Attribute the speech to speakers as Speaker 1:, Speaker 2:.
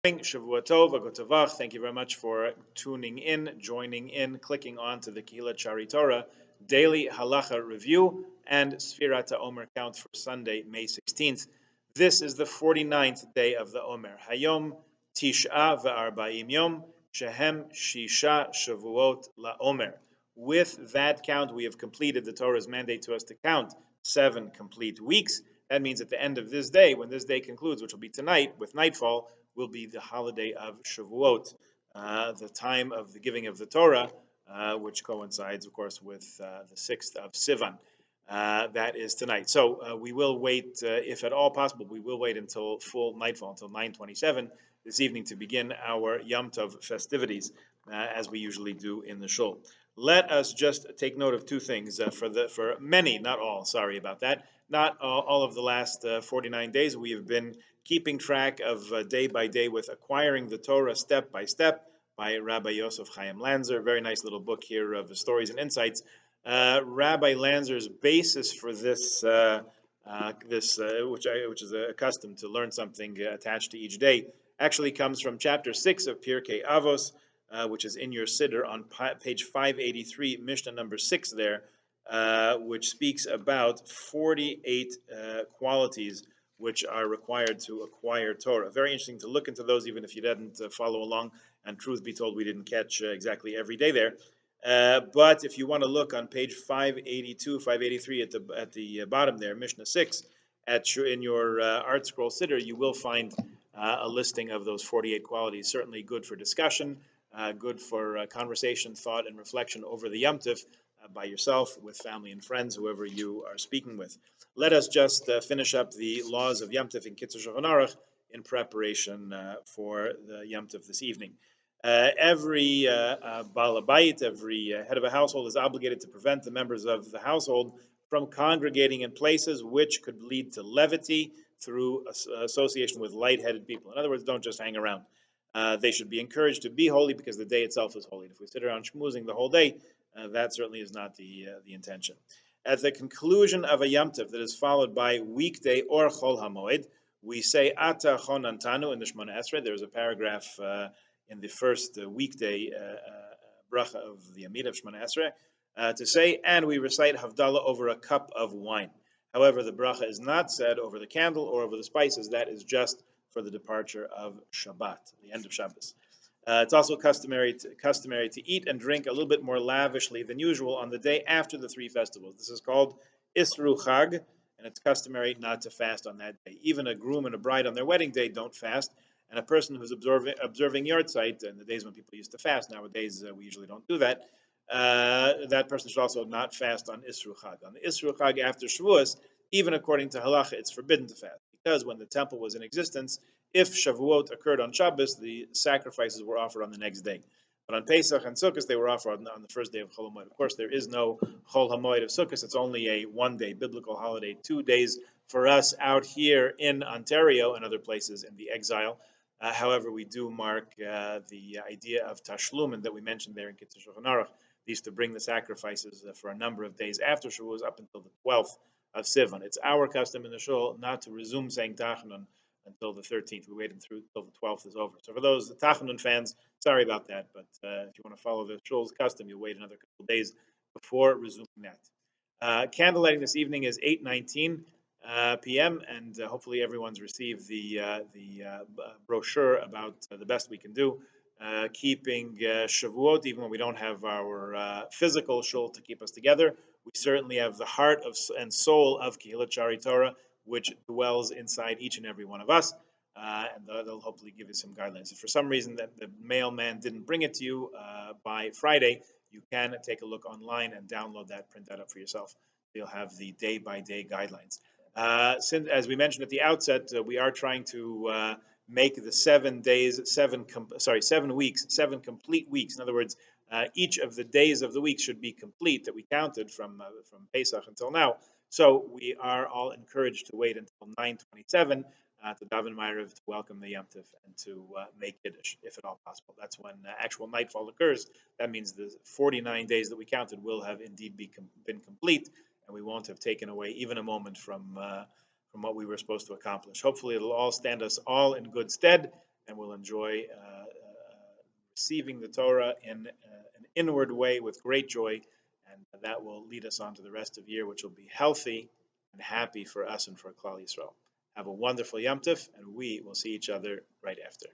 Speaker 1: Shavua Tov, Agotavach. Thank you very much for tuning in, joining in, clicking on to the Kehillat Shari Torah Daily Halacha Review and Sefirah Omer count for Sunday, May 16th. This is the 49th day of the Omer. Hayom Tish'a V'Arba'im Yom Shehem Shisha Shavuot LaOmer. With that count, we have completed the Torah's mandate to us to count 7 complete weeks. That means at the end of this day, when this day concludes, which will be tonight with nightfall, will be the holiday of Shavuot, the time of the giving of the Torah, which coincides, of course, with the 6th of Sivan. That is tonight. So we will wait, if at all possible, we will wait until full nightfall, until 9:27 this evening to begin our Yom Tov festivities, as we usually do in the shul. Let us just take note of two things for many, not all. Sorry about that. Not all of the last 49 days. We have been keeping track of day by day with acquiring the Torah step by step by Rabbi Yosef Chaim Lanzer. Very nice little book here of stories and insights. Rabbi Lanzer's basis for this, which is accustomed to learn something attached to each day, actually comes from chapter 6 of Pirkei Avos, which is in your siddur on page 583, Mishnah number 6 there, which speaks about 48 qualities which are required to acquire Torah. Very interesting to look into those, even if you didn't follow along. And truth be told, we didn't catch exactly every day there. But if you want to look on page 582, 583 at the bottom there, Mishnah 6, in your Art Scroll Siddur, you will find a listing of those 48 qualities. Certainly good for discussion, good for conversation, thought, and reflection over the Yom Tov by yourself, with family and friends, whoever you are speaking with. Let us just finish up the laws of Yom Tov in Kitzur Shulchan Aruch in preparation for the Yom Tov this evening. Every Baal Habayit, every head of a household is obligated to prevent the members of the household from congregating in places which could lead to levity through association with light-headed people. In other words, don't just hang around. They should be encouraged to be holy because the day itself is holy. If we sit around schmoozing the whole day, that certainly is not the intention. At the conclusion of a Yom Tov that is followed by weekday or Chol HaMoed, we say Ata Chonantanu in the Shemona Esrei. There's a paragraph in the first weekday bracha of the Amid of Shemona Esrei to say, and we recite Havdalah over a cup of wine. However, the bracha is not said over the candle or over the spices. That is just for the departure of Shabbat, the end of Shabbos. It's also customary to eat and drink a little bit more lavishly than usual on the day after the 3 festivals. This is called Isru Chag, and it's customary not to fast on that day. Even a groom and a bride on their wedding day don't fast, and a person who's observing Yortzeit, in the days when people used to fast, nowadays we usually don't do that, that person should also not fast on Isru Chag. On the Isru Chag after Shavuos, even according to Halacha, it's forbidden to fast, because when the temple was in existence, if Shavuot occurred on Shabbos, the sacrifices were offered on the next day. But on Pesach and Sukkot, they were offered on the first day of Chol HaMoed. Of course, there is no Chol HaMoed of Sukkot. It's only a one-day biblical holiday, 2 days for us out here in Ontario and other places in the exile. However, we do mark the idea of Tashlumin that we mentioned there in Kitzur Shulchan Aruch. They used to bring the sacrifices for a number of days after Shavuos up until the 12th of Sivan. It's our custom in the shul not to resume saying Tachanun until the 13th. We wait until the 12th is over. So for those Tachanun fans, sorry about that, but if you want to follow the shul's custom, you'll wait another couple of days before resuming that. Candle lighting this evening is 8:19 p.m. and hopefully everyone's received the brochure about the best we can do. Keeping Shavuot, even when we don't have our physical shul to keep us together, we certainly have the heart and soul of Kehillat Shari Torah, which dwells inside each and every one of us, and they'll hopefully give you some guidelines. If for some reason that the mailman didn't bring it to you by Friday, you can take a look online and download that, print that up for yourself. You'll have the day-by-day guidelines. Since, as we mentioned at the outset, we are trying to make the 7 days, 7 weeks, 7 complete weeks. In other words, each of the days of the week should be complete that we counted from Pesach until now. So we are all encouraged to wait until 9:27 to daven Ma'ariv to welcome the Yom Tov and to make Kiddush, if at all possible. That's when actual nightfall occurs. That means the 49 days that we counted will have indeed been complete, and we won't have taken away even a moment from what we were supposed to accomplish. Hopefully, it'll all stand us all in good stead and we'll enjoy receiving the Torah in an inward way with great joy, and that will lead us on to the rest of the year, which will be healthy and happy for us and for Klal Yisrael. Have a wonderful Yom Tov, and we will see each other right after.